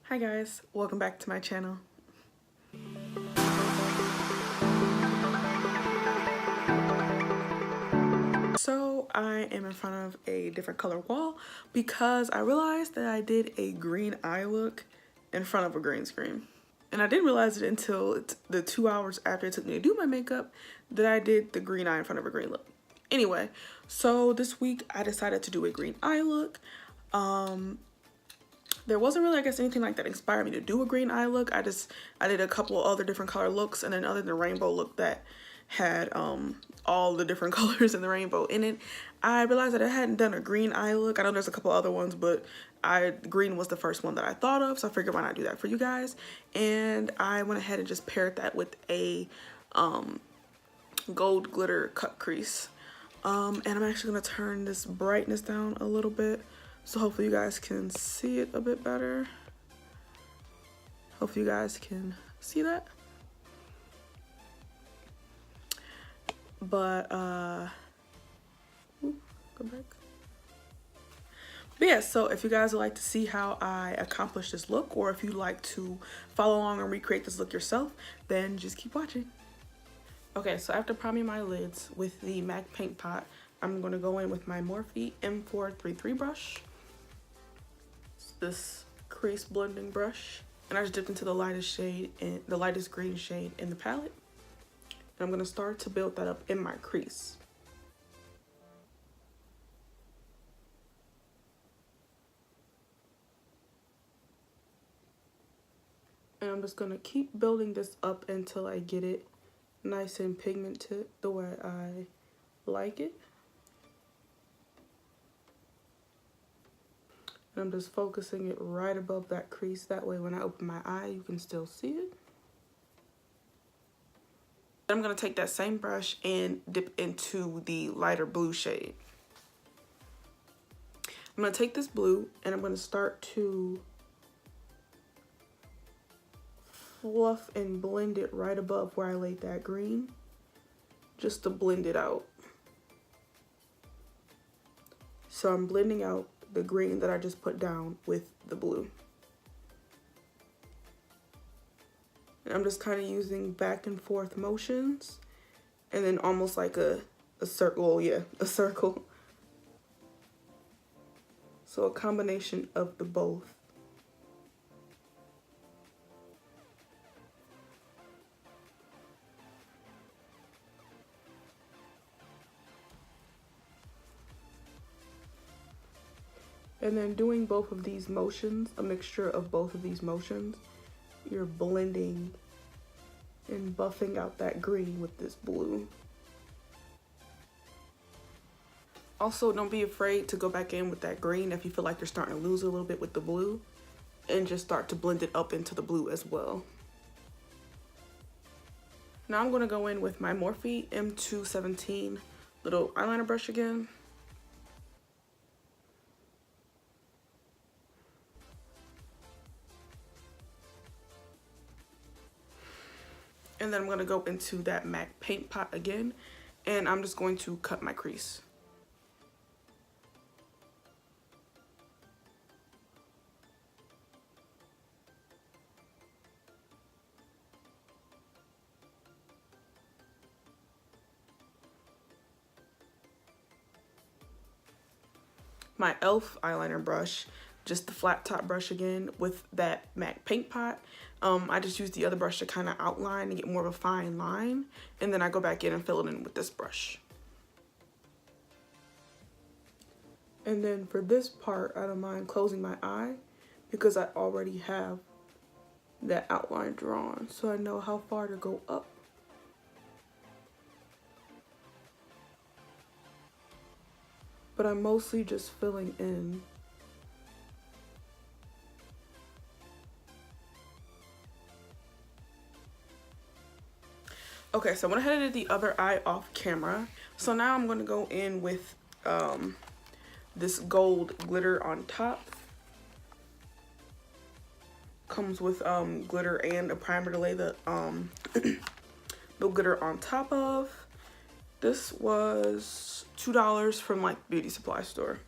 Hi guys, welcome back to my channel. So I am in front of a different color wall because I realized that I did a green eye look in front of a green screen. And I didn't realize it until the 2 hours after it took me to do my makeup that I did the green eye in front of a green look. Anyway, so this week I decided to do a green eye look. There wasn't really, I guess, anything like that inspired me to do a green eye look. I did a couple other different color looks, and then other than the rainbow look that had all the different colors in the rainbow in it, I realized that I hadn't done a green eye look. I know there's a couple other ones, but green was the first one that I thought of, so I figured why not do that for you guys. And I went ahead and just paired that with a gold glitter cut crease. And I'm actually gonna turn this brightness down a little bit, so hopefully you guys can see it a bit better. Hopefully you guys can see that. But, go back. But yeah, so if you guys would like to see how I accomplish this look, or if you'd like to follow along and recreate this look yourself, then just keep watching. Okay, so after priming my lids with the MAC Paint Pot, I'm gonna go in with my Morphe M433 brush. This crease blending brush, and I just dipped into the lightest shade in the lightest green shade in the palette, and I'm gonna start to build that up in my crease. And I'm just gonna keep building this up until I get it nice and pigmented the way I like it. And I'm just focusing it right above that crease. That way when I open my eye, you can still see it. I'm gonna take that same brush and dip into the lighter blue shade. I'm gonna take this blue and I'm gonna start to fluff and blend it right above where I laid that green, just to blend it out. So I'm blending out the green that I just put down with the blue. And I'm just kind of using back and forth motions, and then almost like a circle, yeah, a circle. So a combination of the both. And then doing both of these motions, a mixture of both of these motions, you're blending and buffing out that green with this blue. Also, don't be afraid to go back in with that green if you feel like you're starting to lose a little bit with the blue, and just start to blend it up into the blue as well. Now I'm gonna go in with my Morphe M217 little eyeliner brush again. And then I'm gonna go into that MAC Paint Pot again, and I'm just going to cut my crease. My e.l.f. eyeliner brush, just the flat top brush again with that MAC Paint Pot. I just use the other brush to kind of outline and get more of a fine line, and then I go back in and fill it in with this brush. And then for this part, I don't mind closing my eye because I already have that outline drawn, so I know how far to go up. But I'm mostly just filling in. Okay, so I went ahead and did the other eye off camera. So now I'm gonna go in with this gold glitter on top. Comes with glitter and a primer to lay the glitter on top of. This was $2 from like beauty supply store.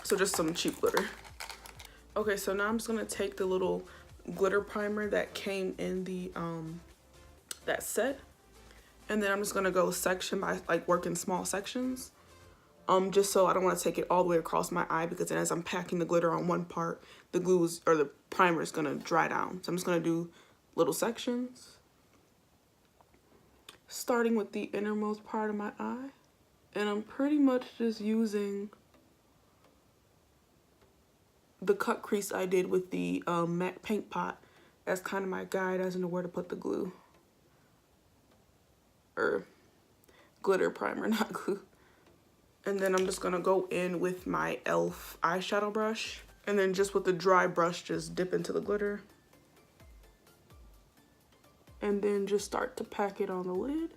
So just some cheap glitter. Okay, so now I'm just gonna take the little glitter primer that came in the that set, and then I'm just gonna go section by, like, work in small sections, just so I don't want to take it all the way across my eye, because then as I'm packing the glitter on one part, the glue's or the primer is gonna dry down. So I'm just gonna do little sections, starting with the innermost part of my eye, and I'm pretty much just using the cut crease I did with the matte paint pot as kind of my guide as to where to put the glue, or glitter primer, not glue. And then I'm just gonna go in with my e.l.f. eyeshadow brush, and then just with the dry brush, just dip into the glitter, and then just start to pack it on the lid.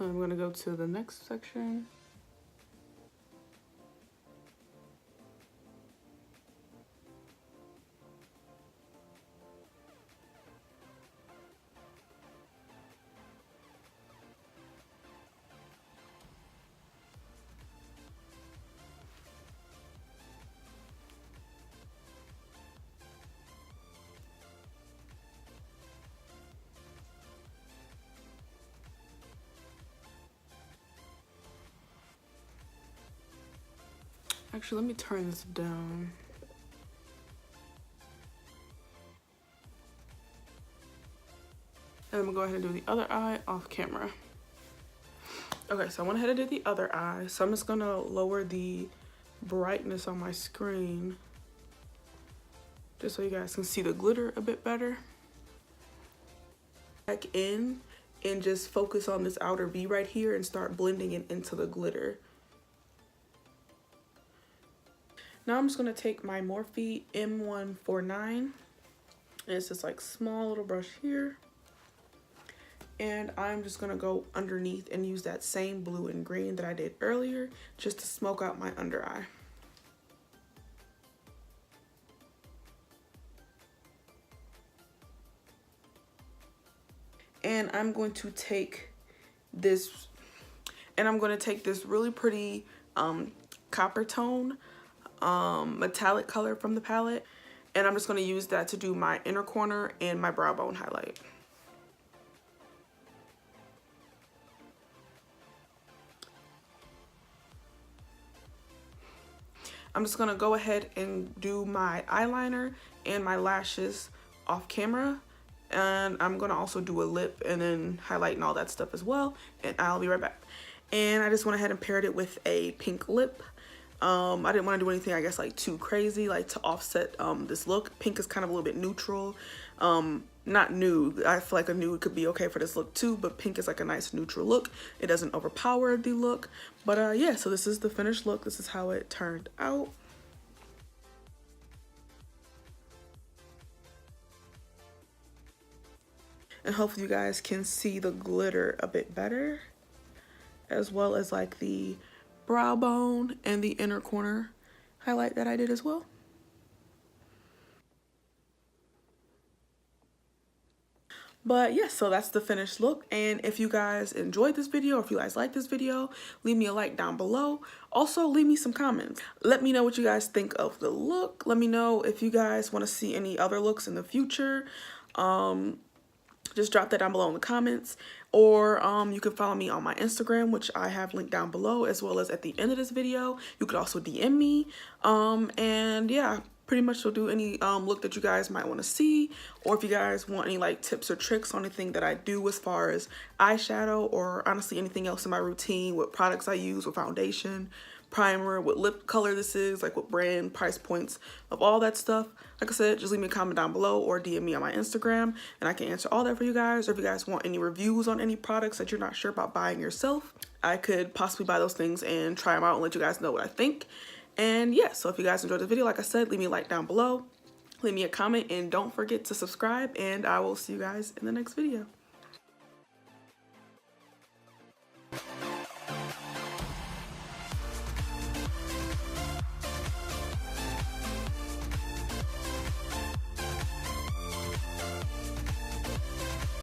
I'm gonna go to the next section. Actually, let me turn this down. And I'm gonna go ahead and do the other eye off camera. Okay, so I went ahead and did the other eye. So I'm just gonna lower the brightness on my screen just so you guys can see the glitter a bit better. Back in and just focus on this outer V right here and start blending it into the glitter. Now I'm just gonna take my Morphe M149, and it's this like small little brush here, and I'm just gonna go underneath and use that same blue and green that I did earlier just to smoke out my under eye. And I'm going to take this, really pretty copper tone metallic color from the palette, and I'm just going to use that to do my inner corner and my brow bone highlight. I'm just going to go ahead and do my eyeliner and my lashes off camera, and I'm going to also do a lip and then highlight and all that stuff as well, and I'll be right back. And I just went ahead and paired it with a pink lip. I didn't want to do anything, I guess, like too crazy, like to offset this look. Pink is kind of a little bit neutral, not nude. I feel like a nude could be okay for this look too, but pink is like a nice neutral look. It doesn't overpower the look. But yeah, so this is the finished look. This is how it turned out. And hopefully you guys can see the glitter a bit better, as well as like the brow bone and the inner corner highlight that I did as well. But yeah, so that's the finished look. And if you guys enjoyed this video, or if you guys like this video, leave me a like down below. Also, leave me some comments. Let me know what you guys think of the look. Let me know if you guys want to see any other looks in the future. Just drop that down below in the comments, or you can follow me on my Instagram, which I have linked down below, as well as at the end of this video. You could also DM me, and yeah, pretty much will do any look that you guys might want to see, or if you guys want any like tips or tricks on anything that I do as far as eyeshadow, or honestly anything else in my routine, what products I use, what foundation, primer, what lip color this is, like what brand, price points of all that stuff. Like I said, just leave me a comment down below or DM me on my Instagram and I can answer all that for you guys. Or if you guys want any reviews on any products that you're not sure about buying yourself, I could possibly buy those things and try them out and let you guys know what I think. And yeah, so if you guys enjoyed the video, like I said, leave me a like down below, leave me a comment, and don't forget to subscribe, and I will see you guys in the next video.